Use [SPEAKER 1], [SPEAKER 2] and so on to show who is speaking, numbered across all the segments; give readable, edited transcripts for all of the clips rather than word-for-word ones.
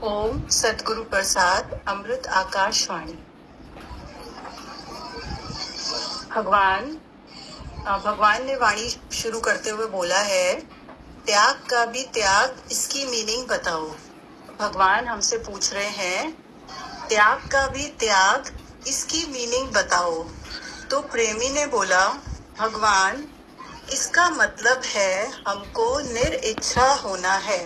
[SPEAKER 1] ओम सतगुरु प्रसाद अमृत आकाशवाणी। भगवान ने वाणी शुरू करते हुए बोला है, त्याग का भी त्याग, इसकी मीनिंग बताओ। भगवान हमसे पूछ रहे हैं, त्याग का भी त्याग, इसकी मीनिंग बताओ। तो प्रेमी ने बोला, भगवान इसका मतलब है हमको निरिच्छा होना है।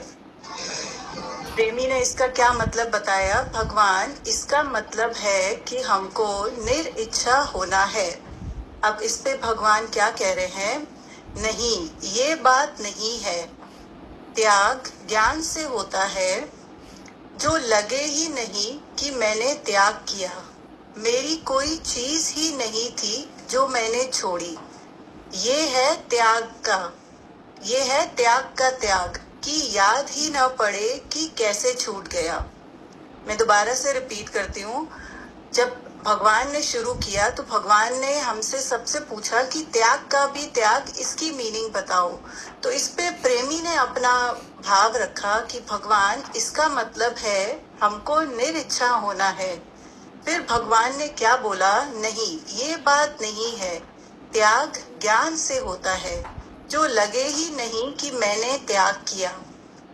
[SPEAKER 1] प्रेमी ने इसका क्या मतलब बताया, भगवान इसका मतलब है कि हमको निरिच्छा होना है। अब इस पे भगवान क्या कह रहे हैं, नहीं, ये बात नहीं है। त्याग ज्ञान से होता है, जो लगे ही नहीं कि मैंने त्याग किया। मेरी कोई चीज ही नहीं थी जो मैंने छोड़ी। ये है त्याग का त्याग, कि याद ही ना पड़े कि कैसे छूट गया। मैं दोबारा से रिपीट करती हूँ। जब भगवान ने शुरू किया तो भगवान ने हमसे सबसे पूछा कि त्याग का भी त्याग, इसकी मीनिंग बताओ। तो इस पे प्रेमी ने अपना भाव रखा कि भगवान इसका मतलब है हमको निरिच्छा होना है। फिर भगवान ने क्या बोला, नहीं, ये बात नहीं है। त्याग ज्ञान से होता है, जो लगे ही नहीं कि मैंने त्याग किया।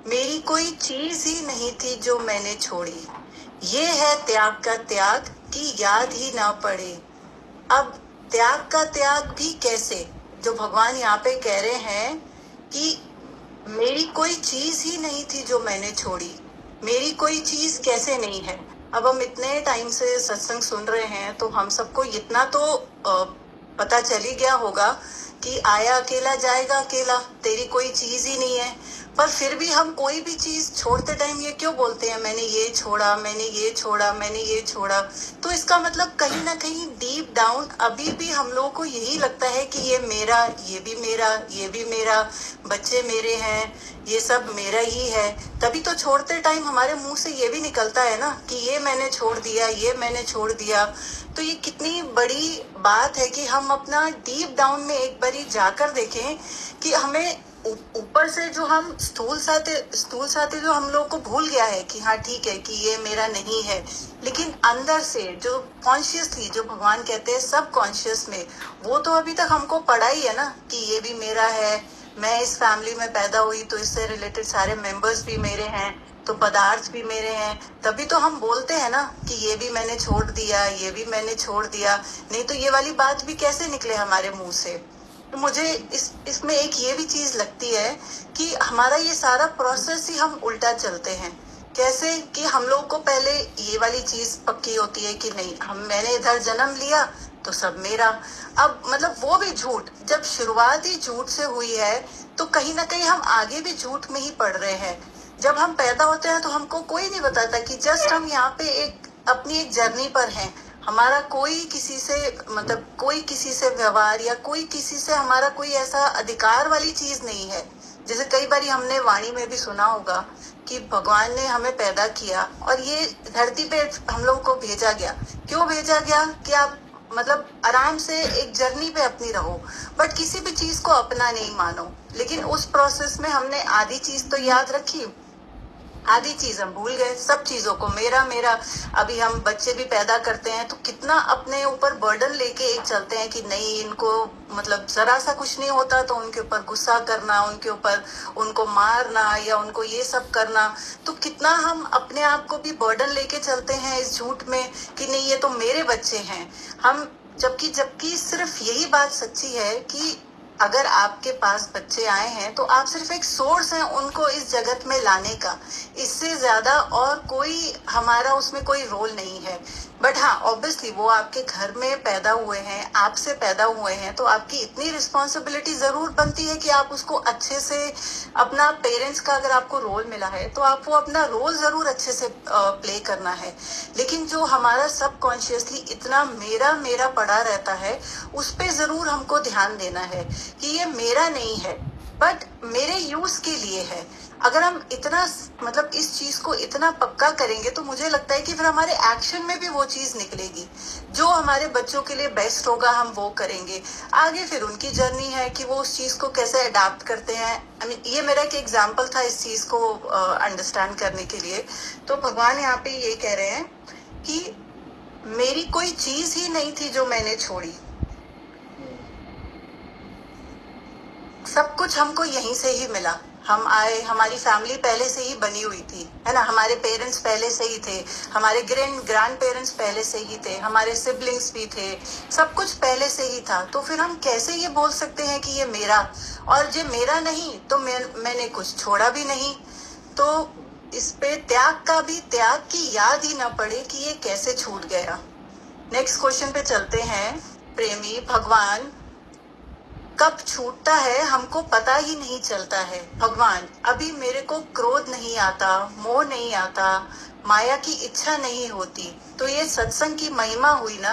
[SPEAKER 1] मेरी कोई चीज ही नहीं थी जो मैंने छोड़ी। ये है त्याग का त्याग, कि याद ही ना पड़े। अब त्याग का त्याग भी कैसे, जो भगवान यहाँ पे कह रहे हैं कि मेरी कोई चीज ही नहीं थी जो मैंने छोड़ी। मेरी कोई चीज कैसे नहीं है। अब हम इतने टाइम से सत्संग सुन रहे हैं तो हम सबको इतना तो पता चल ही गया होगा कि आया अकेला जाएगा अकेला, तेरी कोई चीज ही नहीं है। पर फिर भी हम कोई भी चीज छोड़ते टाइम ये क्यों बोलते हैं, मैंने ये छोड़ा, मैंने ये छोड़ा, मैंने ये छोड़ा। तो इसका मतलब कहीं ना कहीं डीप डाउन अभी भी हम लोगों को यही लगता है कि ये मेरा, ये भी मेरा, ये भी मेरा, बच्चे मेरे हैं, ये सब मेरा ही है। तभी तो छोड़ते टाइम हमारे मुंह से ये भी निकलता है ना कि ये मैंने छोड़ दिया, ये मैंने छोड़ दिया। तो ये कितनी बड़ी बात है कि हम अपना डीप डाउन में एक बारी जाकर देखें कि हमें ऊपर से जो हम स्थूल साथे जो हम लोग को भूल गया है कि हाँ ठीक है कि ये मेरा नहीं है, लेकिन अंदर से जो कॉन्शियसली, जो भगवान कहते हैं सब कॉन्शियस में, वो तो अभी तक हमको पड़ा ही है ना कि ये भी मेरा है। मैं इस फैमिली में पैदा हुई तो इससे रिलेटेड सारे मेंबर्स भी मेरे हैं, तो पदार्थ भी मेरे हैं। तभी तो हम बोलते हैं ना कि ये भी मैंने छोड़ दिया, ये भी मैंने छोड़ दिया। नहीं तो ये वाली बात भी कैसे निकले हमारे मुंह से। तो मुझे इसमें एक ये भी चीज लगती है कि हमारा ये सारा प्रोसेस ही हम उल्टा चलते हैं। कैसे कि हम लोग को पहले ये वाली चीज पक्की होती है कि नहीं, मैंने इधर जन्म लिया तो सब मेरा। अब मतलब वो भी झूठ, जब शुरुआत ही झूठ से हुई है तो कहीं ना कहीं हम आगे भी झूठ में ही पड़ रहे हैं। जब हम पैदा होते हैं तो हमको कोई नहीं बताता कि जस्ट हम यहाँ पे अपनी एक जर्नी पर हैं। हमारा कोई किसी से कोई किसी से व्यवहार या कोई किसी से हमारा कोई ऐसा अधिकार वाली चीज नहीं है। जैसे कई बार हमने वाणी में भी सुना होगा कि भगवान ने हमें पैदा किया और ये धरती पे हम लोग को भेजा गया। क्यों भेजा गया कि आप आराम से एक जर्नी पे अपनी रहो, बट किसी भी चीज को अपना नहीं मानो। लेकिन उस प्रोसेस में हमने आधी चीज तो याद रखी, आधी चीज हम भूल गए। सब चीजों को मेरा मेरा। अभी हम बच्चे भी पैदा करते हैं तो कितना अपने ऊपर बर्डन लेके एक चलते हैं कि नहीं, इनको जरा सा कुछ नहीं होता तो उनके ऊपर गुस्सा करना, उनके ऊपर उनको मारना या उनको ये सब करना। तो कितना हम अपने आप को भी बर्डन लेके चलते हैं इस झूठ में कि नहीं, ये तो मेरे बच्चे हैं। हम जबकि सिर्फ यही बात सच्ची है कि अगर आपके पास बच्चे आए हैं तो आप सिर्फ एक सोर्स हैं उनको इस जगत में लाने का। इससे ज्यादा और कोई हमारा उसमें कोई रोल नहीं है। बट हाँ, ऑब्वियसली वो आपके घर में पैदा हुए हैं, आपसे पैदा हुए हैं, तो आपकी इतनी रिस्पॉन्सिबिलिटी जरूर बनती है कि आप उसको अच्छे से, अपना पेरेंट्स का अगर आपको रोल मिला है तो आप वो अपना रोल जरूर अच्छे से प्ले करना है। लेकिन जो हमारा सबकॉन्शियसली इतना मेरा मेरा पड़ा रहता है, उस पे जरूर हमको ध्यान देना है कि ये मेरा नहीं है, बट मेरे यूज के लिए है। अगर हम इतना मतलब इस चीज को इतना पक्का करेंगे तो मुझे लगता है कि फिर हमारे एक्शन में भी वो चीज निकलेगी। जो हमारे बच्चों के लिए बेस्ट होगा हम वो करेंगे। आगे फिर उनकी जर्नी है कि वो उस चीज को कैसे अडाप्ट करते हैं। आई मीन ये मेरा एक एग्जाम्पल था इस चीज को अंडरस्टैंड करने के लिए। तो भगवान यहाँ पे ये कह रहे हैं कि मेरी कोई चीज ही नहीं थी जो मैंने छोड़ी, सब कुछ हमको यहीं से ही मिला। हम आए, हमारी फैमिली पहले से ही बनी हुई थी, है ना। हमारे पेरेंट्स पहले से ही थे, हमारे ग्रैंड पेरेंट्स पहले से ही थे, हमारे सिबलिंग्स भी थे, सब कुछ पहले से ही था। तो फिर हम कैसे ये बोल सकते हैं कि ये मेरा, और ये मेरा नहीं तो मैंने कुछ छोड़ा भी नहीं। तो इस पे त्याग का भी, त्याग की याद ही ना पड़े कि ये कैसे छूट गया। नेक्स्ट क्वेश्चन पे चलते हैं। प्रेमी, भगवान कब छूटता है हमको पता ही नहीं चलता है। भगवान, अभी मेरे को क्रोध नहीं आता, मोह नहीं आता, माया की इच्छा नहीं होती। तो ये सत्संग की महिमा हुई ना।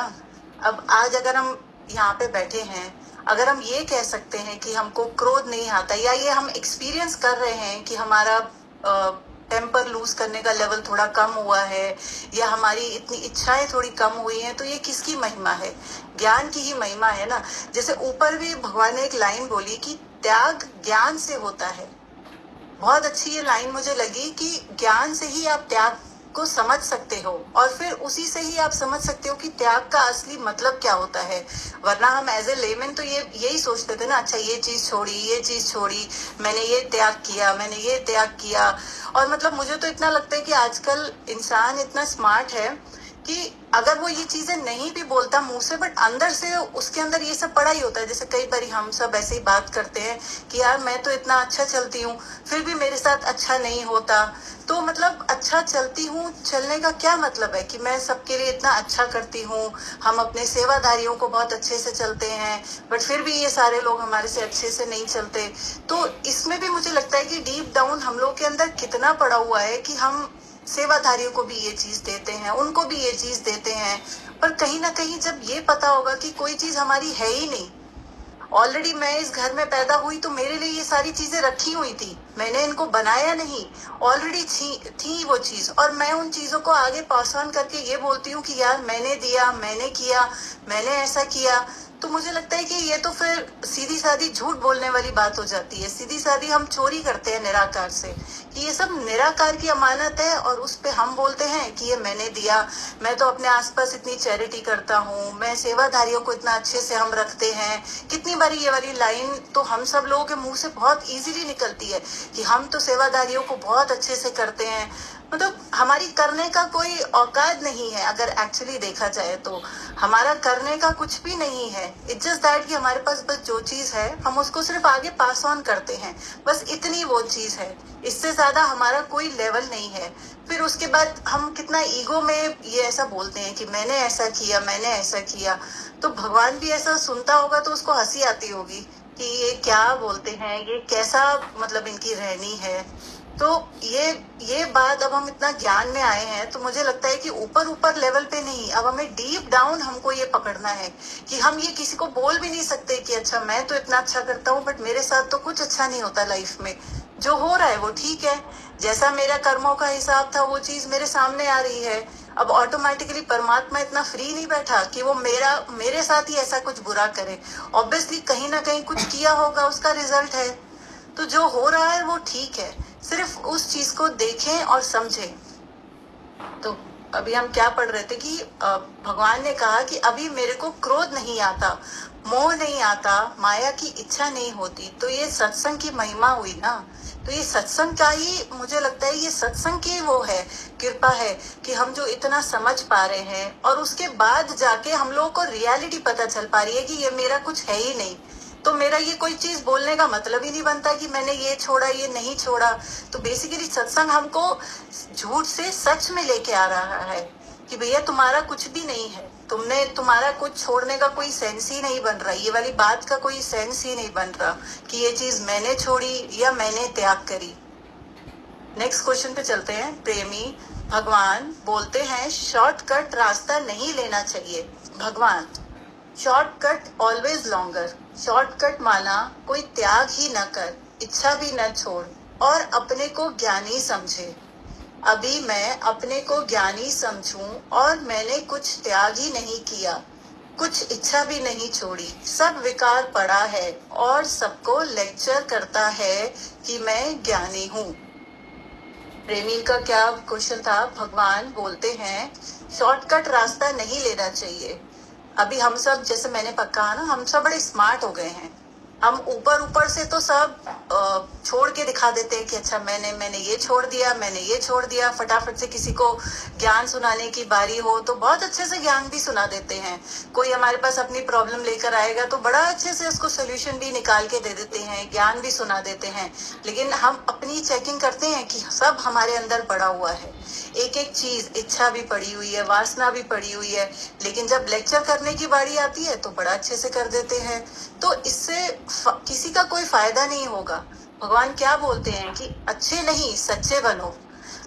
[SPEAKER 1] अब आज अगर हम यहाँ पे बैठे हैं, अगर हम ये कह सकते हैं कि हमको क्रोध नहीं आता, या ये हम एक्सपीरियंस कर रहे हैं कि हमारा टेम्पर लूज करने का लेवल थोड़ा कम हुआ है, या हमारी इतनी इच्छाएं थोड़ी कम हुई हैं, तो ये किसकी महिमा है? ज्ञान की ही महिमा है ना। जैसे ऊपर भी भगवान ने एक लाइन बोली कि त्याग ज्ञान से होता है। बहुत अच्छी ये लाइन मुझे लगी कि ज्ञान से ही आप त्याग को समझ सकते हो, और फिर उसी से ही आप समझ सकते हो कि त्याग का असली मतलब क्या होता है। वरना हम एज ए लेमन तो यही सोचते थे ना, अच्छा ये चीज छोड़ी, ये चीज छोड़ी, मैंने ये त्याग किया, मैंने ये त्याग किया। और मतलब मुझे तो इतना लगता है कि आजकल इंसान इतना स्मार्ट है कि अगर वो ये चीजें नहीं भी बोलता मुंह से, बट अंदर से उसके अंदर ये सब पड़ा ही होता है। जैसे कई बार हम सब ऐसे ही बात करते हैं कि यार मैं तो इतना अच्छा चलती हूँ, फिर भी मेरे साथ अच्छा नहीं होता। तो मतलब अच्छा चलती हूँ, चलने का क्या मतलब है कि मैं सबके लिए इतना अच्छा करती हूँ, हम अपने सेवाधारियों को बहुत अच्छे से चलते हैं, बट फिर भी ये सारे लोग हमारे से अच्छे से नहीं चलते। तो इसमें भी मुझे लगता है कि डीप डाउन हम लोग के अंदर कितना पड़ा हुआ है कि हम सेवाधारियों को भी ये चीज देते हैं, उनको भी ये चीज देते हैं, पर कहीं ना कहीं जब ये पता होगा कि कोई चीज हमारी है ही नहीं, ऑलरेडी मैं इस घर में पैदा हुई तो मेरे लिए ये सारी चीजें रखी हुई थी, मैंने इनको बनाया नहीं, ऑलरेडी थी वो चीज, और मैं उन चीजों को आगे पास ऑन करके ये बोलती हूँ कि यार मैंने दिया, मैंने किया, मैंने ऐसा किया। तो मुझे लगता है कि ये तो फिर सीधी सादी झूठ बोलने वाली बात हो जाती है, सीधी सादी हम चोरी करते हैं निराकार से, कि ये सब निराकार की अमानत है और उस पे हम बोलते हैं कि ये मैंने दिया। मैं तो अपने आसपास इतनी चैरिटी करता हूँ, मैं सेवाधारियों को इतना अच्छे से हम रखते हैं। कितनी बारी ये वाली लाइन तो हम सब लोगों के मुंह से बहुत इजीली निकलती है कि हम तो सेवाधारियों को बहुत अच्छे से करते हैं। मतलब हमारी करने का कोई औकात नहीं है, अगर एक्चुअली देखा जाए तो हमारा करने का कुछ भी नहीं है। इट्स जस्ट दैट कि हमारे पास बस जो चीज है हम उसको सिर्फ आगे पास ऑन करते हैं, बस इतनी वो चीज है, इससे ज्यादा हमारा कोई लेवल नहीं है। फिर उसके बाद हम कितना ईगो में ये ऐसा बोलते हैं कि मैंने ऐसा किया, मैंने ऐसा किया। तो भगवान भी ऐसा सुनता होगा तो उसको हंसी आती होगी कि ये क्या बोलते हैं, ये कैसा मतलब इनकी रहनी है। तो ये बात अब हम इतना ज्ञान में आए हैं तो मुझे लगता है कि ऊपर ऊपर लेवल पे नहीं, अब हमें डीप डाउन हमको ये पकड़ना है कि हम ये किसी को बोल भी नहीं सकते कि अच्छा मैं तो इतना अच्छा करता हूँ बट मेरे साथ तो कुछ अच्छा नहीं होता लाइफ में। जो हो रहा है वो ठीक है, जैसा मेरा कर्मों का हिसाब था वो चीज मेरे सामने आ रही है। अब ऑटोमेटिकली परमात्मा इतना फ्री नहीं बैठा कि वो मेरे साथ ही ऐसा कुछ बुरा करे। ऑब्वियसली कहीं ना कहीं कुछ किया होगा, उसका रिजल्ट है। तो जो हो रहा है वो ठीक है, सिर्फ उस चीज को देखें और समझें। तो अभी हम क्या पढ़ रहे थे कि भगवान ने कहा कि अभी मेरे को क्रोध नहीं आता, मोह नहीं आता, माया की इच्छा नहीं होती। तो ये सत्संग की महिमा हुई ना। तो ये सत्संग का ही मुझे लगता है, ये सत्संग की वो है, कृपा है कि हम जो इतना समझ पा रहे हैं और उसके बाद जाके हम लोगों को रियलिटी पता चल पा रही है कि ये मेरा कुछ है ही नहीं। तो मेरा ये कोई चीज बोलने का मतलब ही नहीं बनता कि मैंने ये छोड़ा, ये नहीं छोड़ा। तो बेसिकली सत्संग हमको झूठ से सच में लेके आ रहा है कि भैया तुम्हारा कुछ भी नहीं है, तुम्हारा कुछ छोड़ने का कोई सेंस ही नहीं बन रहा, ये वाली बात का कोई सेंस ही नहीं बन रहा कि ये चीज मैंने छोड़ी या मैंने त्याग करी। नेक्स्ट क्वेश्चन पे चलते हैं। प्रेमी, भगवान बोलते हैं शॉर्टकट रास्ता नहीं लेना चाहिए। भगवान, शॉर्टकट ऑलवेज लॉन्गर। शॉर्टकट माना कोई त्याग ही न कर, इच्छा भी न छोड़, और अपने को ज्ञानी समझे। अभी मैं अपने को ज्ञानी समझूं और मैंने कुछ त्याग ही नहीं किया, कुछ इच्छा भी नहीं छोड़ी, सब विकार पड़ा है और सबको लेक्चर करता है कि मैं ज्ञानी हूँ। प्रेमी का क्या क्वेश्चन था? भगवान बोलते हैं शॉर्टकट रास्ता नहीं लेना चाहिए। अभी हम सब, जैसे मैंने कहा ना, हम सब बड़े स्मार्ट हो गए हैं। हम ऊपर से तो सब छोड़ के दिखा देते हैं कि अच्छा मैंने ये छोड़ दिया, मैंने ये छोड़ दिया। फटाफट से किसी को ज्ञान सुनाने की बारी हो तो बहुत अच्छे से ज्ञान भी सुना देते हैं। कोई हमारे पास अपनी प्रॉब्लम लेकर आएगा तो बड़ा अच्छे से उसको सोल्यूशन भी निकाल के दे देते हैं, ज्ञान भी सुना देते हैं। लेकिन हम अपनी चेकिंग करते हैं कि सब हमारे अंदर पड़ा हुआ है, एक एक चीज, इच्छा भी पड़ी हुई है, वासना भी पड़ी हुई है। लेकिन जब लेक्चर करने की बारी आती है तो बड़ा अच्छे से कर देते हैं। तो इससे किसी का कोई फायदा नहीं होगा। भगवान क्या बोलते हैं कि अच्छे नहीं सच्चे बनो।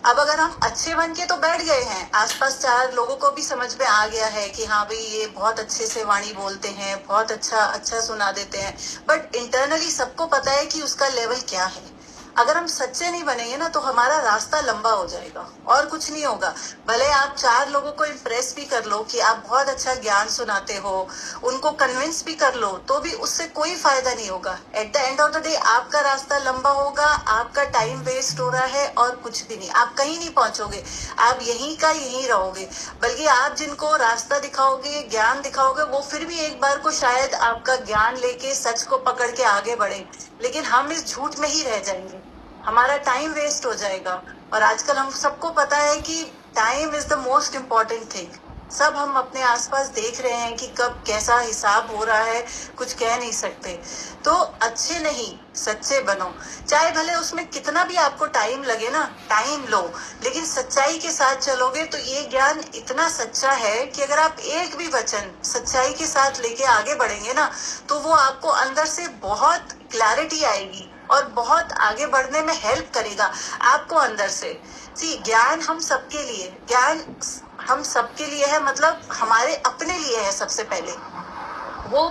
[SPEAKER 1] अब अगर हम अच्छे बन के तो बैठ गए हैं, आसपास चार लोगों को भी समझ में आ गया है कि हाँ भाई ये बहुत अच्छे से वाणी बोलते हैं, बहुत अच्छा सुना देते हैं, बट इंटरनली सबको पता है कि उसका लेवल क्या है। अगर हम सच्चे नहीं बनेंगे ना तो हमारा रास्ता लंबा हो जाएगा और कुछ नहीं होगा। भले आप चार लोगों को इम्प्रेस भी कर लो कि आप बहुत अच्छा ज्ञान सुनाते हो, उनको कन्विंस भी कर लो, तो भी उससे कोई फायदा नहीं होगा। At the end of the day आपका रास्ता लंबा होगा, आपका टाइम वेस्ट हो रहा है और कुछ भी नहीं, आप कहीं नहीं पहुंचोगे, आप यहीं का यहीं रहोगे। बल्कि आप जिनको रास्ता दिखाओगे, ज्ञान दिखाओगे, वो फिर भी एक बार को शायद आपका ज्ञान लेके सच को पकड़ के आगे बढ़े, लेकिन हम इस झूठ में ही रह जाएंगे, हमारा टाइम वेस्ट हो जाएगा। और आजकल हम सबको पता है कि time is the most important thing. सब हम अपने आसपास देख रहे हैं कि कब कैसा हिसाब हो रहा है, कुछ कह नहीं सकते। तो अच्छे नहीं सच्चे बनो, चाहे भले उसमें कितना भी आपको टाइम लगे ना, टाइम लो, लेकिन सच्चाई के साथ चलोगे तो ये ज्ञान इतना सच्चा है कि अगर आप एक भी वचन सच्चाई के साथ लेके आगे बढ़ेंगे ना तो वो आपको अंदर से बहुत क्लैरिटी आएगी और बहुत आगे बढ़ने में हेल्प करेगा आपको अंदर से। ज्ञान हम सबके लिए, ज्ञान हम सबके लिए है, मतलब हमारे अपने लिए है सबसे पहले। वो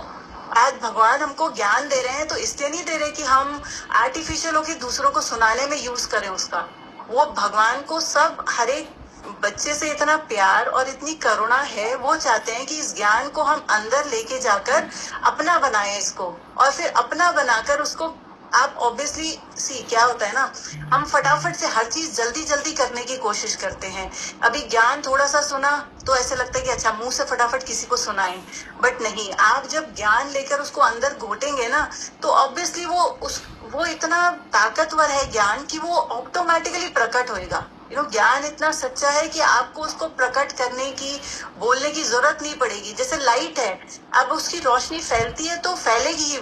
[SPEAKER 1] आज भगवान हमको ज्ञान दे रहे हैं तो इसलिए नहीं दे रहे कि हम आर्टिफिशियल होकर दूसरों को सुनाने में यूज करें उसका। वो भगवान को सब हर एक बच्चे से इतना प्यार और इतनी करुणा है, वो चाहते हैं कि इस ज्ञान को हम अंदर लेके जाकर अपना बनाएं इसको, और फिर अपना बनाकर उसको आप ऑब्वियसली क्या होता है ना, हम फटाफट से हर चीज जल्दी जल्दी करने की कोशिश करते हैं। अभी ज्ञान थोड़ा सा सुना तो ऐसे लगता है कि अच्छा मुंह से फटाफट किसी को सुनाएं, बट नहीं, आप जब ज्ञान लेकर उसको अंदर घोटेंगे ना तो ऑब्वियसली वो इतना ताकतवर है ज्ञान कि वो ऑटोमेटिकली प्रकट होएगा। ज्ञान इतना सच्चा है कि आपको उसको प्रकट करने की, बोलने की जरूरत नहीं पड़ेगी। जैसे लाइट है, अब उसकी रोशनी फैलती है तो फैलेगी ही,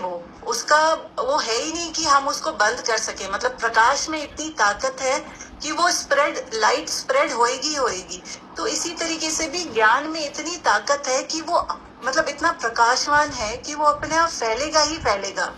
[SPEAKER 1] उसका वो है ही नहीं कि हम उसको बंद कर सके। मतलब प्रकाश में इतनी ताकत है कि वो लाइट स्प्रेड होएगी होएगी। तो इसी तरीके से भी ज्ञान में इतनी ताकत है कि वो मतलब इतना प्रकाशवान है कि वो अपने आप फैलेगा ही फैलेगा,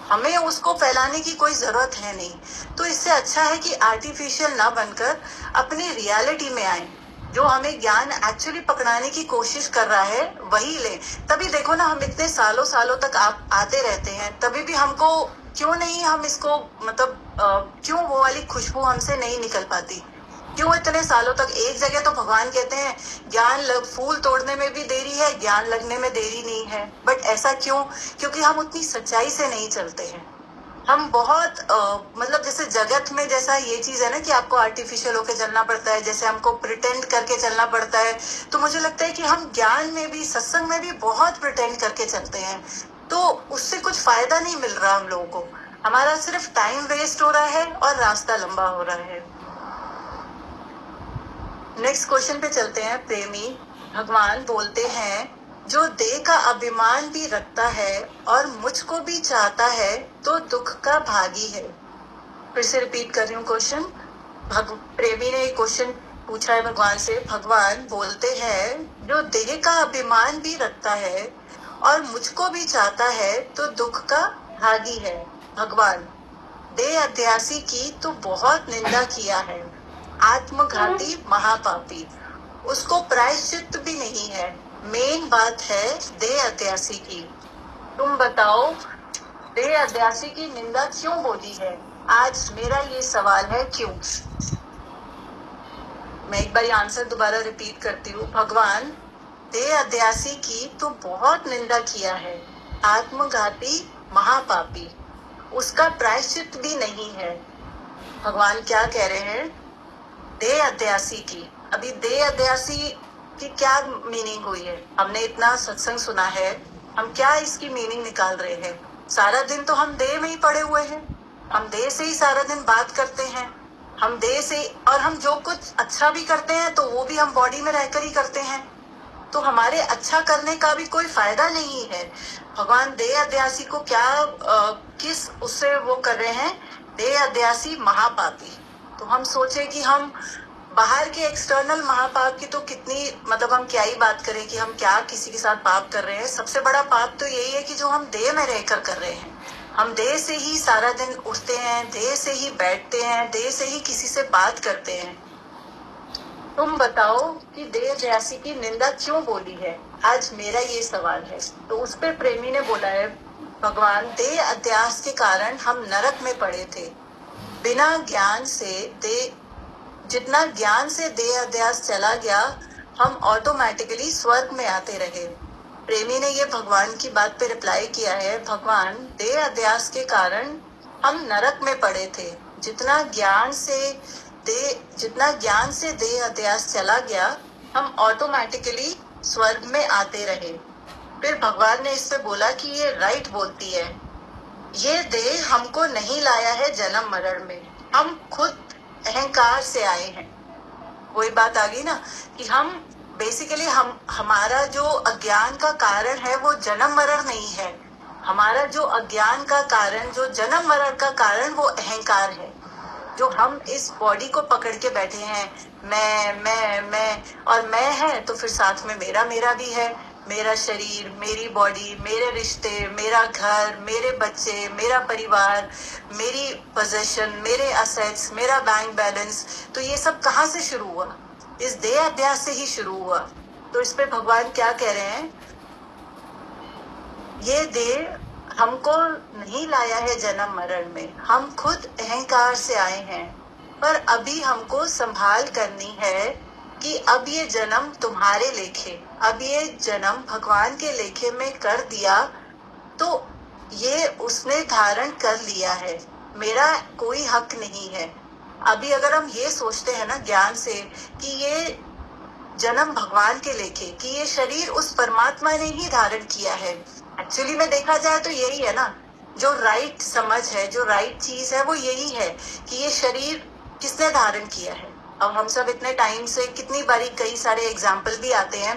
[SPEAKER 1] हमें उसको फैलाने की कोई जरूरत है नहीं। तो इससे अच्छा है कि आर्टिफिशियल ना बनकर अपनी रियलिटी में आए, जो हमें ज्ञान एक्चुअली पकड़ाने की कोशिश कर रहा है वही ले। तभी देखो ना, हम इतने सालों सालों तक आते रहते हैं, तभी भी हमको क्यों नहीं, हम इसको मतलब क्यों वो वाली खुशबू हमसे नहीं निकल पाती, क्यों इतने सालों तक एक जगह तो भगवान कहते हैं फूल तोड़ने में भी देरी है, ज्ञान लगने में देरी नहीं है। बट ऐसा क्यों? क्योंकि हम उतनी सच्चाई से नहीं चलते हैं। हम बहुत मतलब जैसे जगत में जैसा ये चीज है ना कि आपको आर्टिफिशियल होके चलना पड़ता है, जैसे हमको प्रिटेंड करके चलना पड़ता है, तो मुझे लगता है कि हम ज्ञान में भी, सत्संग में भी बहुत प्रिटेंड करके चलते हैं, तो उससे कुछ फायदा नहीं मिल रहा हम लोगों को। हमारा सिर्फ टाइम वेस्ट हो रहा है और रास्ता लंबा हो रहा है। नेक्स्ट क्वेश्चन पे चलते हैं। प्रेमी भगवान बोलते हैं जो देह का अभिमान भी रखता है और मुझको भी चाहता है तो दुख का भागी है। फिर से रिपीट कर रही हूँ क्वेश्चन। प्रेमी ने क्वेश्चन पूछा है भगवान से। भगवान बोलते हैं जो देह का अभिमान भी रखता है और मुझको भी चाहता है तो दुख का भागी है। भगवान देह अध्यासी की तो बहुत निंदा किया है, आत्मघाती महापापी, उसको प्रायश्चित भी नहीं है। मेन बात है देह अध्यासी की। तुम बताओ देह अध्यासी की निंदा क्यों बोली है? आज मेरा ये सवाल है क्यों। मैं एक बार आंसर दोबारा रिपीट करती हूँ। भगवान देह अध्यासी की तो बहुत निंदा किया है, आत्मघाती महापापी, उसका प्रायश्चित भी नहीं है। भगवान क्या कह रहे हैं? देह अध्यासी की। अभी देह अध्यासी की क्या मीनिंग हुई है? हमने इतना सत्संग सुना है, हम क्या इसकी मीनिंग निकाल रहे हैं? सारा दिन तो हम देह में ही पड़े हुए हैं, हम देह से ही सारा दिन बात करते हैं, हम देह से, और हम जो कुछ अच्छा भी करते हैं तो वो भी हम बॉडी में रहकर ही करते हैं, तो हमारे अच्छा करने का भी कोई फायदा नहीं है। भगवान देह अध्यासी को क्या किस उससे वो कर रहे हैं? देह अध्यासी महापापी। तो हम सोचे कि हम बाहर के एक्सटर्नल महापाप की तो कितनी, मतलब हम क्या ही बात करें कि हम क्या किसी के साथ पाप कर रहे हैं। सबसे बड़ा पाप तो यही है कि जो हम देह में रहकर कर रहे हैं। हम देह से ही सारा दिन उठते हैं, देह से ही बैठते हैं, देह से ही किसी से बात करते हैं। तुम बताओ कि देह अध्यासी की निंदा क्यों बोली है? आज मेरा ये सवाल है। तो उस पे प्रेमी ने बोला है, भगवान देह अध्यास के कारण हम नरक में पड़े थे। बिना ज्ञान से जितना ज्ञान से देह अध्यास चला गया, हम ऑटोमेटिकली स्वर्ग में आते रहे। प्रेमी ने ये भगवान की बात पे रिप्लाई किया है, भगवान देह अध्यास के कारण हम नरक में पड़े थे। जितना ज्ञान से देह अध्यास चला गया, हम ऑटोमेटिकली स्वर्ग में आते रहे। फिर भगवान ने इससे बोला कि ये राइट बोलती है, ये देह हमको नहीं लाया है जन्म मरण में, हम खुद अहंकार से आए हैं। वही बात आ गई ना कि हम बेसिकली हमारा जो अज्ञान का कारण है वो जन्म मरण नहीं है। हमारा जो अज्ञान का कारण, जो जन्म मरण का कारण, वो अहंकार है। जो हम इस बॉडी को पकड़ के बैठे हैं, मैं और मैं है तो फिर साथ में मेरा भी है। मेरा शरीर, मेरी बॉडी, मेरे रिश्ते, मेरा घर, मेरे बच्चे, मेरा परिवार, मेरी पोजीशन, मेरे असेट्स, मेरा बैंक बैलेंस। तो ये सब कहाँ से शुरू हुआ? इस देह अध्यास से ही शुरू हुआ। तो इस पे भगवान क्या कह रहे हैं? ये देह हमको नहीं लाया है जन्म मरण में, हम खुद अहंकार से आए हैं। पर अभी हमको संभाल करनी है कि अब ये जन्म तुम्हारे लेखे, अब ये जन्म भगवान के लेखे में कर दिया तो ये उसने धारण कर लिया है, मेरा कोई हक नहीं है। अभी अगर हम ये सोचते हैं ना ज्ञान से कि ये जन्म भगवान के लेखे, कि ये शरीर उस परमात्मा ने ही धारण किया है। एक्चुअली में देखा जाए तो यही है ना, जो राइट समझ है, जो राइट चीज है, वो यही है कि ये शरीर किसने धारण किया है। अब हम सब इतने टाइम से कितनी बारी कई सारे एग्जाम्पल भी आते हैं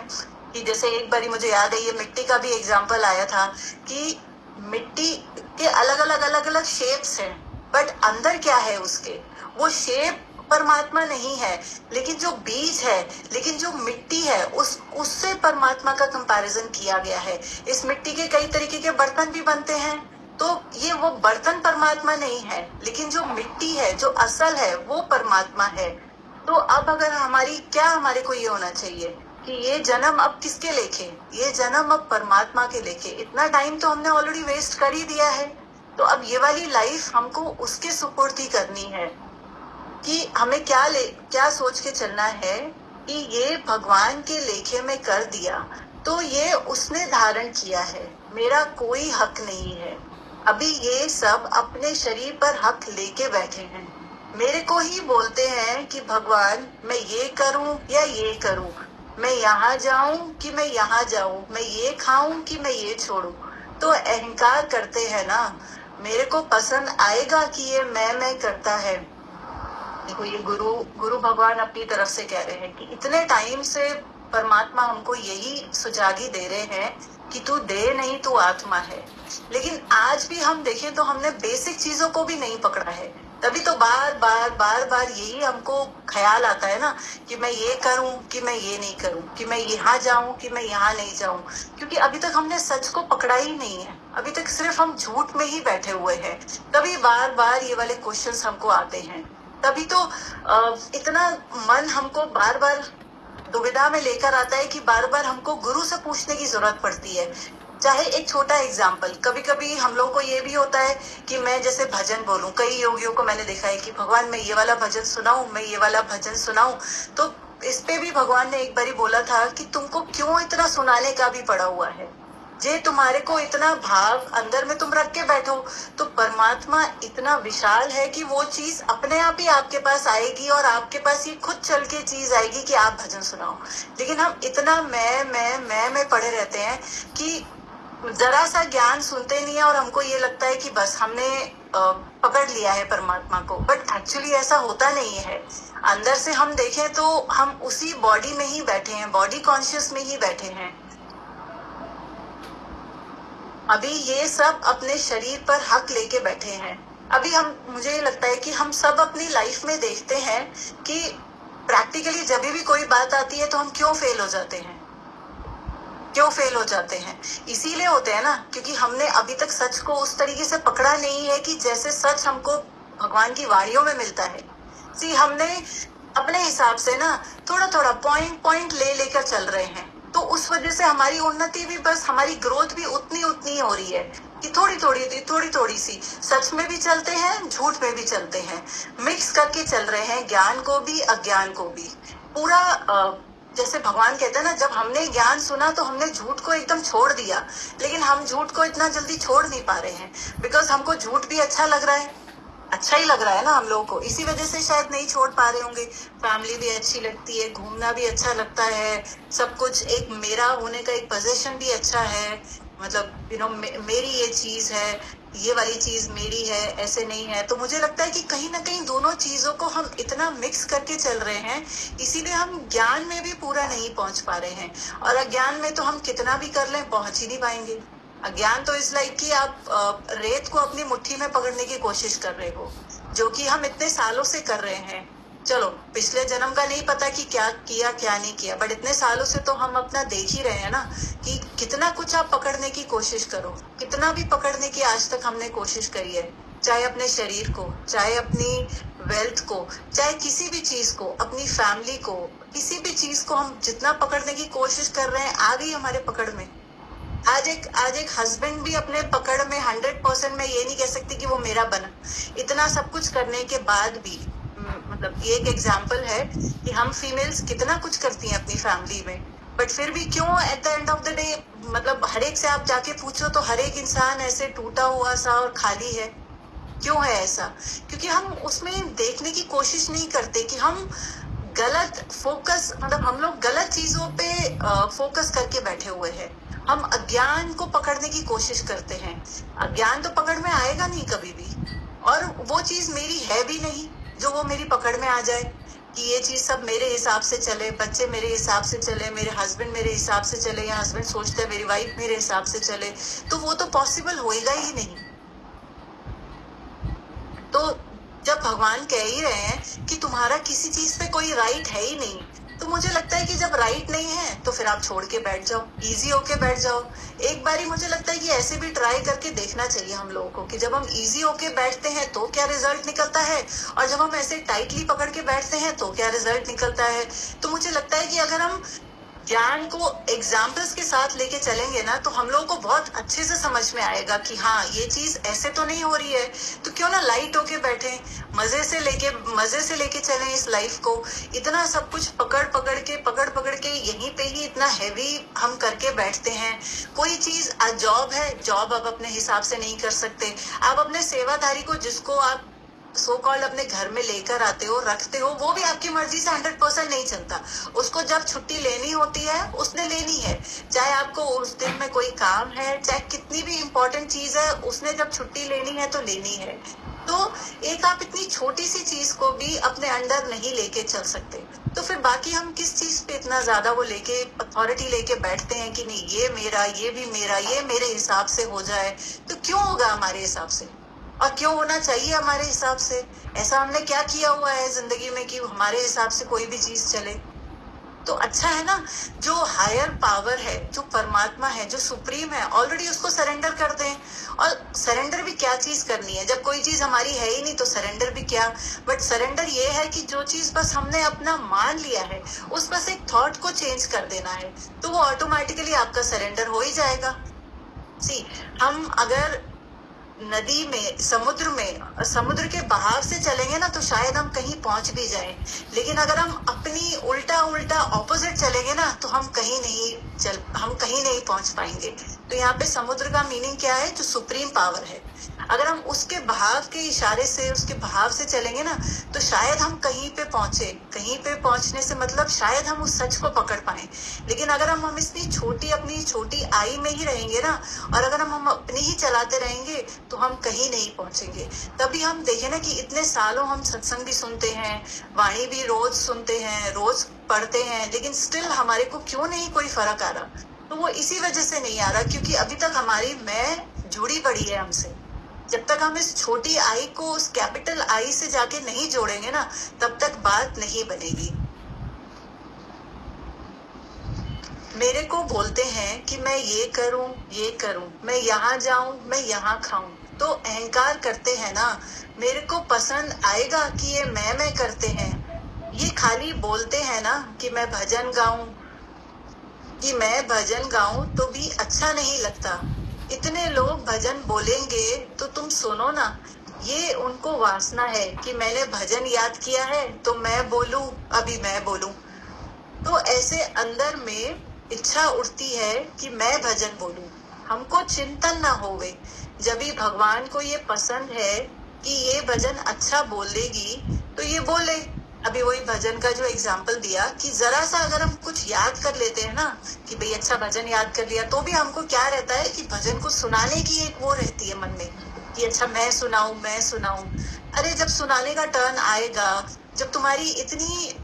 [SPEAKER 1] कि जैसे एक बारी मुझे याद है, ये मिट्टी का भी एग्जाम्पल आया था कि मिट्टी के अलग अलग शेप्स हैं, बट अंदर क्या है उसके? वो शेप परमात्मा नहीं है, लेकिन जो बीज है, लेकिन जो मिट्टी है, उससे परमात्मा का कंपैरिजन किया गया है। इस मिट्टी के कई तरीके के बर्तन भी बनते हैं, तो ये वो बर्तन परमात्मा नहीं है, लेकिन जो मिट्टी है, जो असल है, वो परमात्मा है। तो अब अगर हमारे को ये होना चाहिए कि ये जन्म अब किसके लेखे? ये जन्म अब परमात्मा के लेखे। इतना टाइम तो हमने ऑलरेडी वेस्ट कर ही दिया है, तो अब ये वाली लाइफ हमको उसके सुपुर्द ही करनी है कि हमें क्या सोच के चलना है कि ये भगवान के लेखे में कर दिया तो ये उसने धारण किया है, मेरा कोई हक नहीं है। अभी ये सब अपने शरीर पर हक लेके बैठे हैं, मेरे को ही बोलते हैं कि भगवान मैं ये करूं या ये करूं, मैं यहाँ जाऊं कि मैं यहाँ जाऊं, मैं ये खाऊं कि मैं ये छोड़ूं। तो अहंकार करते हैं ना, मेरे को पसंद आएगा कि ये मैं करता है। देखो ये गुरु भगवान अपनी तरफ से कह रहे हैं कि इतने टाइम से परमात्मा हमको यही सुजागी दे रहे हैं कि तू देह नहीं, तू आत्मा है। लेकिन आज भी हम देखें तो हमने बेसिक चीजों को भी नहीं पकड़ा है। तभी तो बार बार यही हमको ख्याल आता है ना कि मैं ये करूं कि मैं ये नहीं करूं, कि मैं यहाँ जाऊं कि मैं यहाँ नहीं जाऊं, क्योंकि अभी तक हमने सच को पकड़ा ही नहीं है। अभी तक सिर्फ हम झूठ में ही बैठे हुए हैं। तभी बार ये वाले क्वेश्चंस हमको आते हैं। तभी तो इतना मन हमको बार दुविधा में लेकर आता है कि बार हमको गुरु से पूछने की जरूरत पड़ती है। चाहे एक छोटा एग्जाम्पल, कभी कभी हम लोग को ये भी होता है कि मैं जैसे भजन बोलूं, कई योगियों को मैंने देखा है कि भगवान मैं ये वाला भजन सुनाऊं, मैं ये वाला भजन सुनाऊं, तो इस पे भी भगवान ने एक बारी बोला था कि तुमको क्यों इतना सुनाने का भी पड़ा हुआ है, जे तुम्हारे को इतना भाव अंदर में तुम रख के बैठो, तो परमात्मा इतना विशाल है कि वो चीज अपने आप ही आपके पास आएगी और आपके पास ये खुद चल के चीज आएगी कि आप भजन सुनाओ। लेकिन हम इतना मैं पड़े रहते हैं कि जरा सा ज्ञान सुनते नहीं है और हमको ये लगता है कि बस हमने पकड़ लिया है परमात्मा को, बट एक्चुअली ऐसा होता नहीं है। अंदर से हम देखें तो हम उसी बॉडी में ही बैठे हैं, बॉडी कॉन्शियस में ही बैठे हैं। अभी ये सब अपने शरीर पर हक लेके बैठे हैं। अभी मुझे ये लगता है कि हम सब अपनी लाइफ में देखते हैं कि प्रैक्टिकली जब भी कोई बात आती है तो हम क्यों फेल हो जाते हैं, क्यों फेल हो जाते हैं? इसीलिए होते हैं ना क्योंकि हमने अभी तक सच को उस तरीके से पकड़ा नहीं है कि जैसे सच हमको भगवान की वाणियों में मिलता है। हमने अपने हिसाब से ना थोड़ा थोड़ा पॉइंट ले लेकर चल रहे हैं, तो उस वजह से हमारी उन्नति भी, बस हमारी ग्रोथ भी उतनी हो रही है कि थोड़ी थोड़ी सी सच में भी चलते हैं, झूठ में भी चलते हैं, मिक्स करके चल रहे हैं, ज्ञान को भी अज्ञान को भी पूरा। जैसे भगवान कहते हैं ना, जब हमने ज्ञान सुना तो हमने झूठ को एकदम छोड़ दिया, लेकिन हम झूठ को इतना जल्दी छोड़ नहीं पा रहे हैं बिकॉज हमको झूठ भी अच्छा लग रहा है, अच्छा ही लग रहा है ना हम लोगों को, इसी वजह से शायद नहीं छोड़ पा रहे होंगे। फैमिली भी अच्छी लगती है, घूमना भी अच्छा लगता है, सब कुछ एक मेरा होने का एक पोजीशन भी अच्छा है, मतलब मेरी ये चीज है, ये वाली चीज मेरी है, ऐसे नहीं है। तो मुझे लगता है कि कहीं ना कहीं दोनों चीजों को हम इतना मिक्स करके चल रहे हैं, इसीलिए हम ज्ञान में भी पूरा नहीं पहुंच पा रहे हैं, और अज्ञान में तो हम कितना भी कर लें पहुंच ही नहीं पाएंगे। अज्ञान तो इस लाइक कि आप रेत को अपनी मुट्ठी में पकड़ने की कोशिश कर रहे हो, जो कि हम इतने सालों से कर रहे हैं। चलो पिछले जन्म का नहीं पता कि क्या किया क्या नहीं किया, बट इतने सालों से तो हम अपना देख ही रहे हैं ना कि कितना कुछ आप पकड़ने की कोशिश करो, कितना भी पकड़ने की आज तक हमने कोशिश करी है, चाहे अपने शरीर को, चाहे अपनी वेल्थ को, चाहे किसी भी चीज को, अपनी फैमिली को, किसी भी चीज को हम जितना पकड़ने की कोशिश कर रहे हैं आ गई हमारे पकड़ में। आज एक हस्बैंड भी अपने पकड़ में 100% मैं ये नहीं कह सकती कि वो मेरा बना, इतना सब कुछ करने के बाद भी, मतलब ये एक एग्जाम्पल है कि हम फीमेल्स कितना कुछ करती हैं अपनी फैमिली में, बट फिर भी क्यों at the end of the day, मतलब हर एक से आप जाके पूछो तो हर एक इंसान ऐसे टूटा हुआ सा और खाली है। क्यों है ऐसा? क्योंकि हम उसमें देखने की कोशिश नहीं करते कि हम गलत फोकस, मतलब हम लोग गलत चीजों पे फोकस करके बैठे हुए हैं। हम अज्ञान को पकड़ने की कोशिश करते हैं, अज्ञान तो पकड़ में आएगा नहीं कभी भी, और वो चीज मेरी है भी नहीं जो वो मेरी पकड़ में आ जाए कि ये चीज सब मेरे हिसाब से चले, बच्चे मेरे हिसाब से चले, मेरे हस्बैंड मेरे हिसाब से चले, या हस्बैंड सोचते हैं मेरी वाइफ मेरे हिसाब से चले, तो वो तो पॉसिबल होएगा ही नहीं। तो जब भगवान कह ही रहे हैं कि तुम्हारा किसी चीज पे कोई राइट है ही नहीं, तो मुझे लगता है कि जब राइट नहीं है तो फिर आप छोड़ के बैठ जाओ, इजी होके बैठ जाओ। एक बारी मुझे लगता है कि ऐसे भी ट्राई करके देखना चाहिए हम लोगों को कि जब हम इजी होके बैठते हैं तो क्या रिजल्ट निकलता है, और जब हम ऐसे टाइटली पकड़ के बैठते हैं तो क्या रिजल्ट निकलता है। तो मुझे लगता है कि अगर हम ज्ञान को एग्जाम्पल्स के साथ लेके चलेंगे ना, तो हम लोगों को बहुत अच्छे से समझ में आएगा कि हाँ ये चीज ऐसे तो नहीं हो रही है, तो क्यों ना लाइट होके बैठे, मजे से लेके चलें इस लाइफ को। इतना सब कुछ पकड़ पकड़ के यहीं पे ही इतना हैवी हम करके बैठते हैं। कोई चीज, आज जॉब है, जॉब आप अपने हिसाब से नहीं कर सकते, आप अपने सेवाधारी को, जिसको आप सो कॉल्ड अपने घर में लेकर आते हो, रखते हो, वो भी आपकी मर्जी से 100% नहीं चलता। उसको जब छुट्टी लेनी होती है उसने लेनी है, चाहे आपको उस दिन में कोई काम है, चाहे कितनी भी इम्पोर्टेंट चीज है, उसने जब छुट्टी लेनी है तो लेनी है। तो एक आप इतनी छोटी सी चीज को भी अपने अंडर नहीं लेके चल सकते, तो फिर बाकी हम किस चीज पे इतना ज्यादा वो लेके अथॉरिटी लेके बैठते हैं कि नहीं ये मेरा, ये भी मेरा, ये मेरे हिसाब से हो जाए। तो क्यों होगा हमारे हिसाब से, और क्यों होना चाहिए हमारे हिसाब से? ऐसा हमने क्या किया हुआ है जिंदगी में कि हमारे हिसाब से कोई भी चीज चले? तो अच्छा है ना, जो हायर पावर है, जो परमात्मा है, जो सुप्रीम है, ऑलरेडी उसको सरेंडर कर दें। और सरेंडर भी क्या चीज करनी है, जब कोई चीज हमारी है ही नहीं तो सरेंडर भी क्या। बट सरेंडर ये है कि जो चीज बस हमने अपना मान लिया है, उस बस एक थॉट को चेंज कर देना है, तो वो ऑटोमेटिकली आपका सरेंडर हो ही जाएगा। सी, हम अगर नदी में, समुद्र के बहाव से चलेंगे ना तो शायद हम कहीं पहुंच भी जाएं, लेकिन अगर हम अपनी उल्टा ऑपोजिट चलेंगे ना तो हम कहीं नहीं पहुंच पाएंगे। तो यहाँ पे समुद्र का मीनिंग क्या है? जो सुप्रीम पावर है। अगर हम उसके बहाव के इशारे से, उसके बहाव से चलेंगे ना तो शायद हम कहीं पे पहुंचने से मतलब शायद हम उस सच को पकड़ पाए। लेकिन अगर हम अपनी छोटी आई में ही रहेंगे ना, और अगर हम अपनी ही चलाते रहेंगे तो हम कहीं नहीं पहुंचेंगे। तभी हम देखें ना कि इतने सालों हम सत्संग भी सुनते हैं, वाणी भी रोज सुनते हैं, रोज पढ़ते हैं, लेकिन स्टिल हमारे को क्यों नहीं कोई फर्क आ रहा? तो वो इसी वजह से नहीं आ रहा क्योंकि अभी तक हमारी मैं जुड़ी पड़ी है हमसे। जब तक हम इस छोटी आई को उस कैपिटल आई से जाके नहीं जोड़ेंगे ना, तब तक बात नहीं बनेगी। मेरे को बोलते हैं कि मैं ये करूं, मैं यहाँ जाऊं, मैं यहाँ खाऊं, तो अहंकार करते हैं ना। मेरे को पसंद आएगा कि ये मैं करते हैं। ये खाली बोलते हैं ना कि मैं भजन गाऊं तो भी अच्छा नहीं लगता। इतने लोग भजन बोलेंगे तो तुम सुनो ना। ये उनको वासना है कि मैंने भजन याद किया है तो मैं बोलूं। तो ऐसे अंदर में इच्छा उठती है कि मैं भजन बोलूं। हमको चिंतन ना होवे। जब भी भगवान को ये पसंद है कि ये भजन अच्छा बोलेगी तो ये बोले। अभी वही भजन का जो एग्जाम्पल दिया कि जरा सा अगर हम कुछ याद कर लेते हैं ना कि भाई अच्छा भजन याद कर लिया, तो भी हमको क्या रहता है कि भजन को सुनाने की एक वो रहती है मन में कि अच्छा मैं सुनाऊं। अरे जब सुनाने का टर्न आएगा, जब तुम्हारी इतनी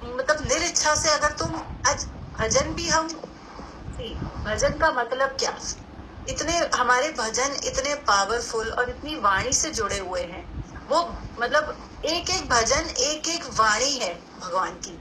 [SPEAKER 1] मतलब निरिच्छा से अगर तुम आज भजन का मतलब क्या? इतने हमारे भजन इतने पावरफुल और इतनी वाणी से जुड़े हुए हैं। वो मतलब एक एक भजन एक एक वाणी है भगवान की।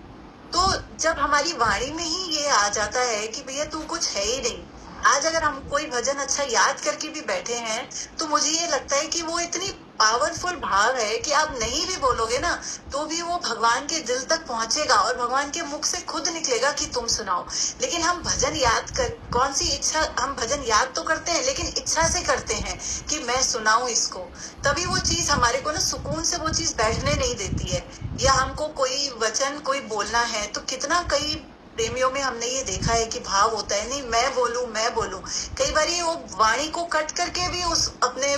[SPEAKER 1] तो जब हमारी वाणी में ही ये आ जाता है कि भैया तू कुछ है ही नहीं। आज अगर हम कोई भजन अच्छा याद करके भी बैठे हैं तो मुझे ये लगता है कि वो इतनी पावरफुल भाव है कि आप नहीं भी बोलोगे ना तो भी वो भगवान के दिल तक पहुंचेगा और भगवान के मुख से खुद निकलेगा कि तुम सुनाओ। लेकिन हम भजन याद कर, कौन सी इच्छा, हम भजन याद तो करते हैं लेकिन इच्छा से करते हैं कि मैं सुनाऊं इसको। तभी वो चीज हमारे को ना सुकून से वो चीज बैठने नहीं देती है। या हमको कोई वचन कोई बोलना है तो कितना कई प्रेमियों में हमने ये देखा है कि भाव होता है नहीं मैं बोलूं। कई बार वो वाणी को कट करके भी उस अपने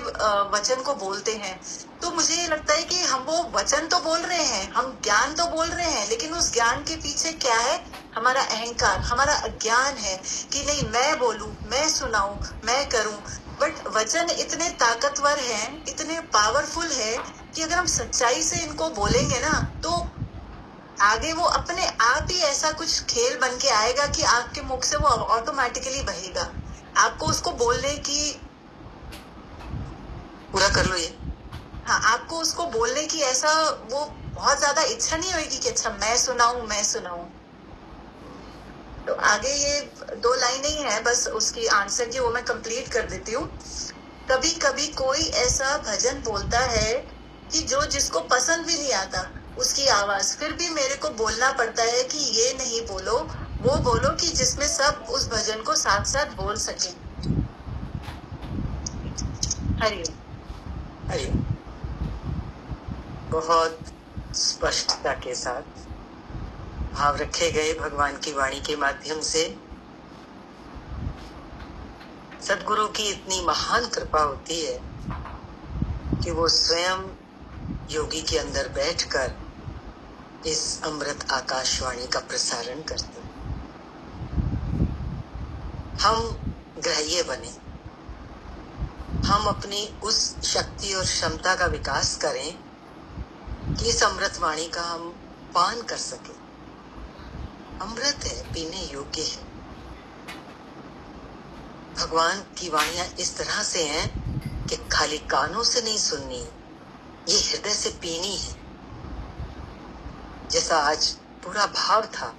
[SPEAKER 1] वचन को बोलते हैं। तो मुझे ये लगता है कि हम वो वचन तो बोल रहे हैं, हम ज्ञान तो बोल रहे हैं, लेकिन उस ज्ञान के पीछे क्या है? हमारा अहंकार, हमारा अज्ञान है कि नहीं मैं बोलूं, मैं सुनाऊं, मैं करूं। बट वचन इतने ताकतवर हैं, इतने पावरफुल है कि अगर हम सच्चाई से इनको बोलेंगे ना तो आगे वो अपने आप ही ऐसा कुछ खेल बन के आएगा कि आपके मुख से वो ऑटोमेटिकली बहेगा। आपको उसको बोलने की, पूरा कर लो ये, हाँ, आपको उसको बोलने की ऐसा वो बहुत ज्यादा इच्छा नहीं होगी कि अच्छा मैं सुनाऊं। तो आगे ये 2 लाइनें ही है बस उसकी आंसर की, वो मैं कंप्लीट कर देती हूँ। कभी कभी कोई ऐसा भजन बोलता है कि जो जिसको पसंद भी नहीं आता उसकी आवाज, फिर भी मेरे को बोलना पड़ता है कि ये नहीं बोलो, वो बोलो कि जिसमें सब उस भजन को साथ साथ बोल सके। हरिओम। बहुत स्पष्टता के साथ भाव रखे गए भगवान की वाणी के माध्यम से। सदगुरु की इतनी महान कृपा होती है कि वो स्वयं योगी के अंदर बैठकर इस अमृत आकाशवाणी का प्रसारण करते हैं। हम ग्राह्य बने, हम अपनी उस शक्ति और क्षमता का विकास करें कि इस अमृत वाणी का हम पान कर सके। अमृत है, पीने योग्य है। भगवान की वाणियां इस तरह से हैं कि खाली कानों से नहीं सुननी, ये हृदय से पीनी है। जैसा आज पूरा भाव था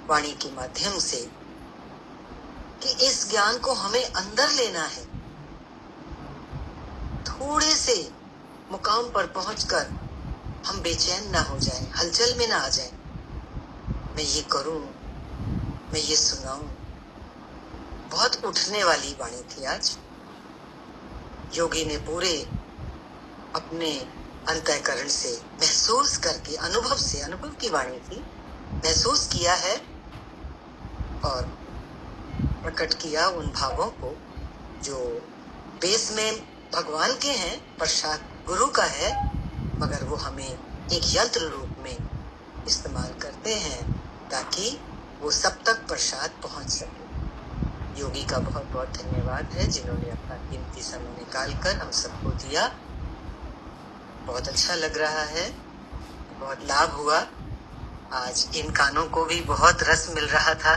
[SPEAKER 1] वाणी के माध्यम से कि इस ज्ञान को हमें अंदर लेना है। थोड़े से मुकाम पर पहुंचकर हम बेचैन ना हो जाएं, हलचल में ना आ जाएं। मैं ये करूं, मैं ये सुनाऊं,
[SPEAKER 2] बहुत उठने वाली वाणी थी आज। योगी ने पूरे अपने अंतःकरण से महसूस करके, अनुभव से, अनुभव की वाणी थी, महसूस किया है और प्रकट किया उन भावों को जो बेस में भगवान के हैं, प्रसाद गुरु का है, मगर वो हमें एक यंत्र रूप में इस्तेमाल करते हैं ताकि वो सब तक प्रसाद पहुंच सके। योगी का बहुत बहुत धन्यवाद है जिन्होंने अपना कीमती समय निकाल कर हम सबको दिया। बहुत अच्छा लग रहा है, बहुत लाभ हुआ। आज इन कानों को भी बहुत रस मिल रहा था।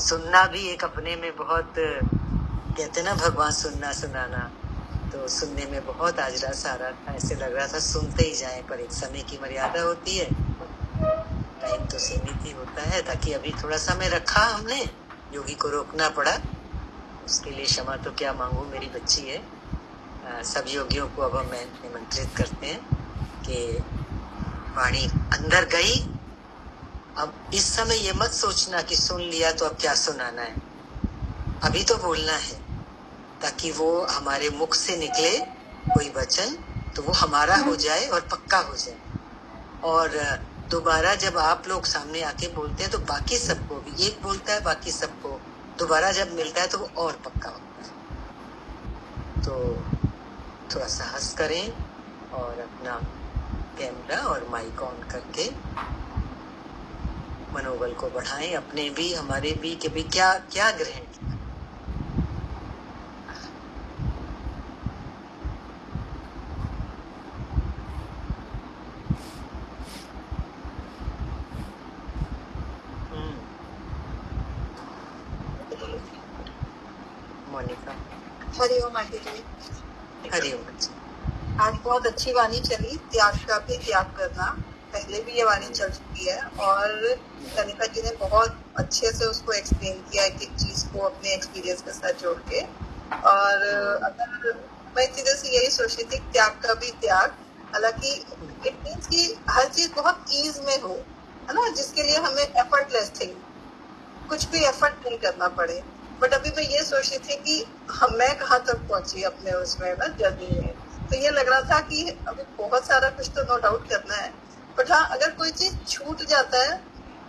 [SPEAKER 2] सुनना भी एक अपने में बहुत, कहते ना भगवान सुनना सुनाना, तो सुनने में बहुत आज रस आ रहा था। ऐसे लग रहा था सुनते ही जाएं, पर एक समय की मर्यादा होती है, टाइम तो सीमित ही होता है। ताकि अभी थोड़ा समय रखा हमने, योगी को रोकना पड़ा, उसके लिए क्षमा तो क्या मांगू, मेरी बच्ची है। सब योगियों को अब हम निमंत्रित करते हैं कि वाणी अंदर गई। अब इस समय ये मत सोचना कि सुन लिया तो अब क्या सुनाना है, अभी तो बोलना है, ताकि वो हमारे मुख से निकले कोई वचन तो वो हमारा हो जाए और पक्का हो जाए। और दोबारा जब आप लोग सामने आके बोलते हैं तो बाकी सबको भी, एक बोलता है बाकी सबको दोबारा जब मिलता है तो वो और पक्का होता है। तो थोड़ा साहस करें और अपना कैमरा और माइक ऑन करके मनोबल को बढ़ाएं, अपने भी हमारे भी, कि भी क्या क्या ग्रहण किया। मोनिका।
[SPEAKER 3] हरिओम आंटी जी।
[SPEAKER 2] हरिओम।
[SPEAKER 3] आज बहुत अच्छी वाणी चली, त्याग का भी त्याग करना। पहले भी ये वाणी चल चुकी है और कनिका जी ने बहुत अच्छे से उसको एक्सप्लेन किया एक एक चीज को अपने एक्सपीरियंस के साथ जोड़ के। और अगर मैं इतनी देर से यही सोच रही थी, त्याग का भी त्याग, हालांकि इट मीन्स कि हर चीज बहुत ईज में हो, है ना, जिसके लिए हमें एफर्टलेस थिंग, कुछ भी एफर्ट नहीं करना पड़े। बट अभी मैं ये सोच रही थी कि मैं कहाँ तक पहुंची अपने उसमें ना जर्नी में। तो ये लग रहा था कि अभी बहुत सारा कुछ तो नो डाउट करना है, बट हाँ, अगर कोई चीज छूट जाता है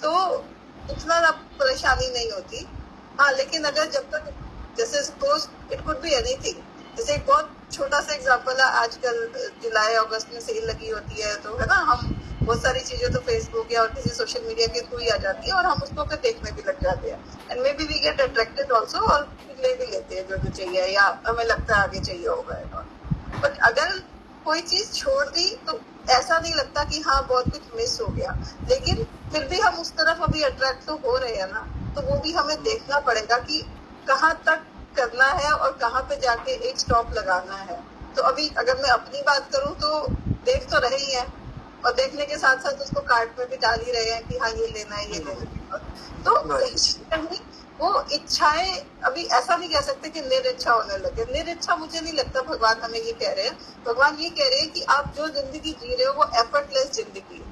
[SPEAKER 3] तो उतना परेशानी नहीं होती। हाँ, लेकिन अगर जब तक, जैसे suppose it could be anything, जैसे एक बहुत छोटा सा एग्जांपल है, आजकल जुलाई अगस्त में सेल लगी होती है, तो है ना, हम बहुत सारी चीजें तो फेसबुक या और किसी सोशल मीडिया के थ्रू ही आ जाती है और हम उसको फिर देखने भी लग जाते हैं, and maybe we get attracted also, और ले भी लेते हैं जो चाहिए या हमें लगता है आगे चाहिए होगा। बट अगर कोई चीज छोड़ दी तो ऐसा नहीं लगता कि हाँ बहुत कुछ मिस हो गया, लेकिन फिर भी हम उस तरफ अभी अट्रैक्ट तो हो रहे हैं ना, तो वो भी हमें देखना पड़ेगा कि कहाँ तक करना है और कहाँ पे जाके एक स्टॉप लगाना है। तो अभी अगर मैं अपनी बात करूं तो देख तो रहे ही है, और देखने के साथ साथ उसको कार्ट में भी डाल ही रहे हैं कि हाँ ये लेना है, ये लेना है। तो कहीं वो इच्छाएं, अभी ऐसा नहीं कह सकते कि निरिच्छा होने लगे। निरिच्छा मुझे नहीं लगता भगवान हमें ये कह रहे हैं। भगवान ये कह रहे हैं कि आप जो जिंदगी जी रहे हो वो एफर्टलेस जिंदगी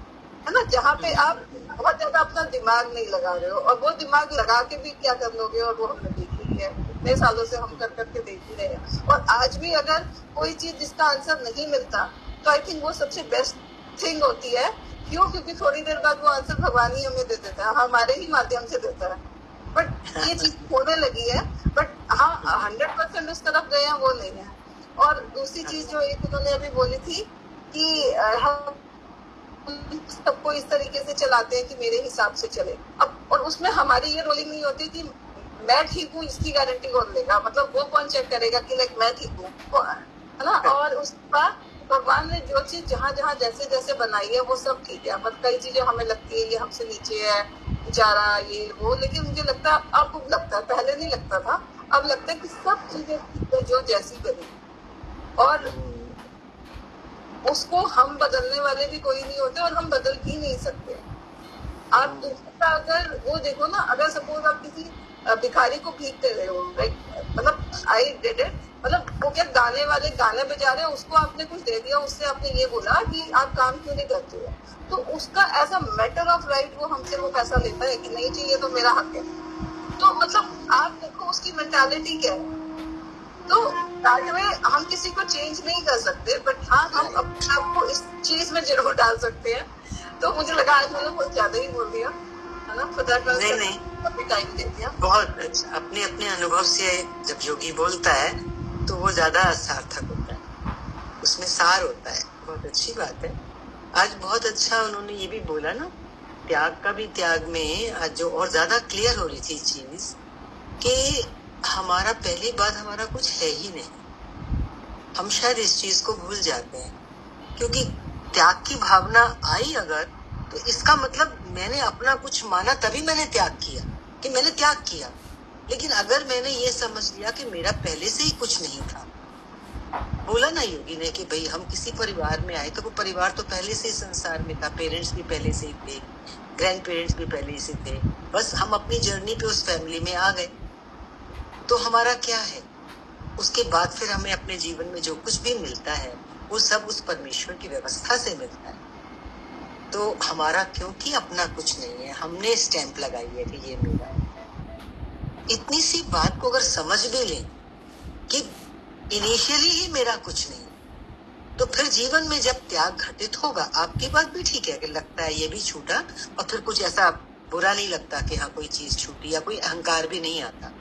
[SPEAKER 3] है ना, जहाँ पे आप बहुत ज्यादा अपना दिमाग नहीं लगा रहे हो, और वो दिमाग लगा के भी क्या कर लोगे, और वो हमने देख ही है, इतने सालों से हम कर करके देख ही रहे हैं। और आज भी अगर कोई चीज जिसका आंसर नहीं मिलता तो आई थिंक वो सबसे बेस्ट थिंग होती है। क्यों? क्योंकि थोड़ी देर बाद वो आंसर भगवान ही हमें दे देता है, हमारे ही माध्यम से देता है। बट ये चीज होने लगी है, बट हाँ 100% उस तरफ गए हैं वो नहीं है। और दूसरी चीज जो एक उन्होंने अभी बोली थी कि हम सबको इस तरीके से चलाते हैं कि मेरे हिसाब से चले, अब और उसमें हमारी ये रोलिंग नहीं होती कि मैं ठीक हूँ इसकी गारंटी कौन लेगा, मतलब वो कौन चेक करेगा कि लाइक मैं ठीक हूँ, है ना। और उसके बाद भगवान ने जो चीज जहाँ जहाँ जैसे जैसे बनाई है वो सब ठीक है, बट कई चीजें हमें लगती है ये हमसे नीचे है बेचारा ये वो, लेकिन मुझे लगता है अब लगता है, पहले नहीं लगता था, अब लगता है कि सब चीजें जो जैसी बनी, और उसको हम बदलने वाले भी कोई नहीं होते और हम बदल भी नहीं सकते। आप दूसरा अगर वो देखो ना, अगर सपोज आप किसी भिखारी को भीख दे रहे हो, राइट, मतलब आई डिड इट, मतलब वो क्या गाने वाले गाने बजा रहे हैं, उसको आपने कुछ दे दिया, उससे आपने ये बोला कि आप काम क्यों नहीं करते हो, तो उसका as a matter of right वो हमसे वो पैसा लेता है कि नहीं चाहिए तो मेरा हक है, तो मतलब आप देखो उसकी मेंटालिटी क्या है। तो दैट में हम किसी को चेंज नहीं कर सकते, बट हाँ हम अपने आप को इस चीज में जरूर डाल सकते हैं। तो मुझे लगा आज मैंने बहुत ज्यादा ही बोल दिया, है ना, खुदा का
[SPEAKER 2] नहीं,
[SPEAKER 3] काफी टाइम दे दिया।
[SPEAKER 2] बहुत अच्छा। अपने अपने अनुभव से जब योगी बोलता है तो वो ज्यादा सार्थक होता है, उसमें सार होता है। बहुत अच्छी बात है। आज बहुत अच्छा उन्होंने ये भी बोला ना, त्याग का भी, त्याग में आज जो और ज्यादा क्लियर हो रही थी चीज कि हमारा पहली बात, हमारा कुछ है ही नहीं। हम शायद इस चीज को भूल जाते हैं, क्योंकि त्याग की भावना आई अगर, तो इसका मतलब मैंने अपना कुछ माना तभी मैंने त्याग किया, कि मैंने त्याग किया। लेकिन अगर मैंने ये समझ लिया कि मेरा पहले से ही कुछ नहीं था, बोला ना योगी ने कि भाई हम किसी परिवार में आए तो वो परिवार तो पहले से ही संसार में था, पेरेंट्स भी पहले से ही थे, ग्रैंड पेरेंट्स भी पहले से थे, बस हम अपनी जर्नी पे उस फैमिली में आ गए। तो हमारा क्या है, उसके बाद फिर हमें अपने जीवन में जो कुछ भी मिलता है वो सब उस परमेश्वर की व्यवस्था से मिलता है। तो हमारा क्योंकि अपना कुछ नहीं है, हमने स्टैंप लगाई है कि ये मेरा है। इतनी सी बात को अगर समझ भी लें कि इनिशियली ही मेरा कुछ नहीं, तो फिर जीवन में जब त्याग घटित होगा, आपकी बात भी ठीक है कि लगता है ये भी छूटा, और फिर कुछ ऐसा बुरा नहीं लगता कि हाँ कोई चीज छूटी, या कोई अहंकार भी नहीं आता।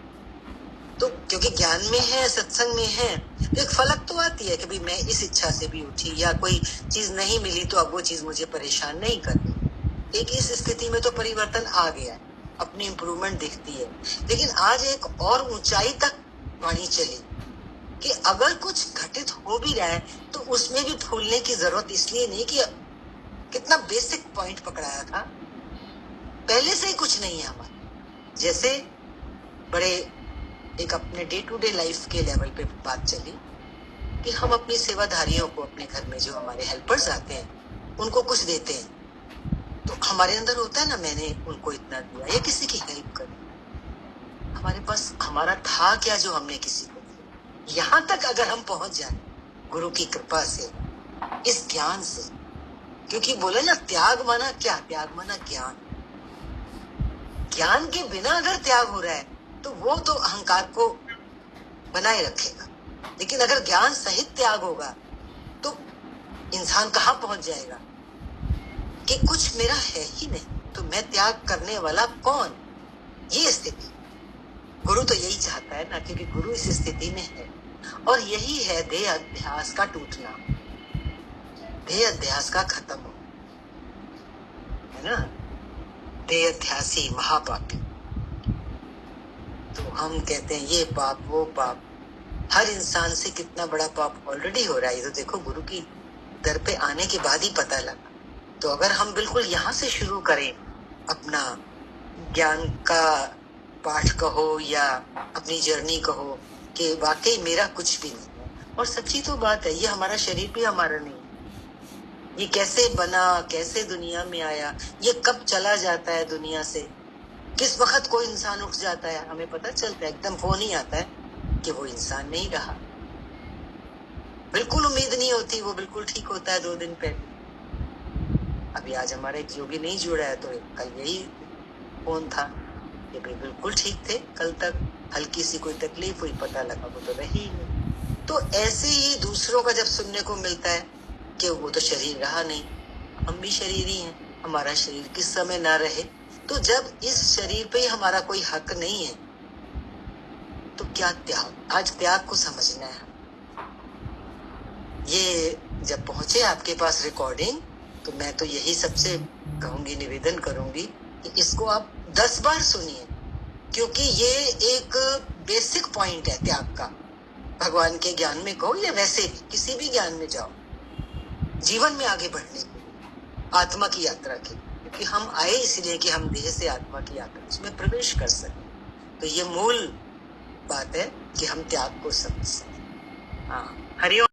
[SPEAKER 2] तो क्योंकि ज्ञान में है, सत्संग में है, तो एक फलक तो आती है कि भाई मैं इस इच्छा से भी उठी, या कोई चीज नहीं मिली तो अब वो चीज मुझे परेशान नहीं कर रही। एक इस स्थिति में तो परिवर्तन आ गया है, अपनी इम्प्रूवमेंट दिखती है। लेकिन आज एक और ऊंचाई तक वाणी चली कि अगर कुछ घटित हो भी रहा है तो उसमें भी फूलने की जरूरत इसलिए नहीं कि कितना बेसिक पॉइंट पकड़ाया था, पहले से ही कुछ नहीं है हमारा। जैसे बड़े एक अपने डे टू डे लाइफ के लेवल पे बात चली कि हम अपनी सेवाधारियों को, अपने घर में जो हमारे हेल्पर्स आते हैं उनको कुछ देते हैं, तो हमारे अंदर होता है ना, मैंने उनको इतना दिया, या किसी की हेल्प कर, हमारे पास हमारा था क्या जो हमने किसी को दिया। यहाँ तक अगर हम पहुंच जाए गुरु की कृपा से, इस ज्ञान से, क्योंकि बोले ना त्याग माना क्या, त्याग माना ज्ञान। ज्ञान के बिना अगर त्याग हो रहा है तो वो तो अहंकार को बनाए रखेगा, लेकिन अगर ज्ञान सहित त्याग होगा तो इंसान कहाँ पहुंच जाएगा कि कुछ मेरा है ही नहीं, तो मैं त्याग करने वाला कौन। ये स्थिति गुरु तो यही चाहता है ना, क्योंकि गुरु इस स्थिति में है। और यही है देह अध्यास का टूटना, देह अध्यास का खत्म हो, है ना। देह अध्यासी महापापी, तो हम कहते हैं ये पाप वो पाप, हर इंसान से कितना बड़ा पाप ऑलरेडी हो रहा है। ये तो देखो गुरु की दर पे आने के बाद ही पता लगा। तो अगर हम बिल्कुल यहाँ से शुरू करें अपना ज्ञान का पाठ कहो या अपनी जर्नी कहो कि वाकई मेरा कुछ भी नहीं है, और सच्ची तो बात है, ये हमारा शरीर भी हमारा नहीं, ये कैसे बना, कैसे दुनिया में आया, ये कब चला जाता है दुनिया से, किस वक्त कोई इंसान उठ जाता है, हमें पता चलता है, एकदम फोन ही आता है कि वो इंसान नहीं रहा। बिल्कुल उम्मीद नहीं होती, वो बिल्कुल ठीक होता है 2 दिन पहले। अभी आज हमारा एक योगी नहीं जुड़ा है, तो कल यही फोन था कि भाई बिल्कुल ठीक थे, कल तक हल्की सी कोई तकलीफ हुई, पता लगा वो तो रही नहीं। तो ऐसे ही दूसरों का जब सुनने को मिलता है कि वो तो शरीर रहा नहीं, हम भी शरीर ही हैं, हमारा शरीर किस समय ना रहे, तो जब इस शरीर पे हमारा कोई हक नहीं है तो क्या त्याग, आज त्याग को समझना है। ये जब पहुंचे आपके पास रिकॉर्डिंग, तो मैं तो यही सबसे कहूंगी, निवेदन करूंगी कि इसको आप 10 बार सुनिए, क्योंकि ये एक बेसिक पॉइंट है त्याग का। भगवान के ज्ञान में कहो या वैसे भी किसी भी ज्ञान में जाओ, जीवन में आगे बढ़ने के लिए, आत्मा की यात्रा के, क्योंकि हम आए इसलिए कि हम देह से आत्मा की यात्रा उसमें प्रवेश कर सकें। तो ये मूल बात है कि हम त्याग को समझ सकें। हाँ, हरिओम।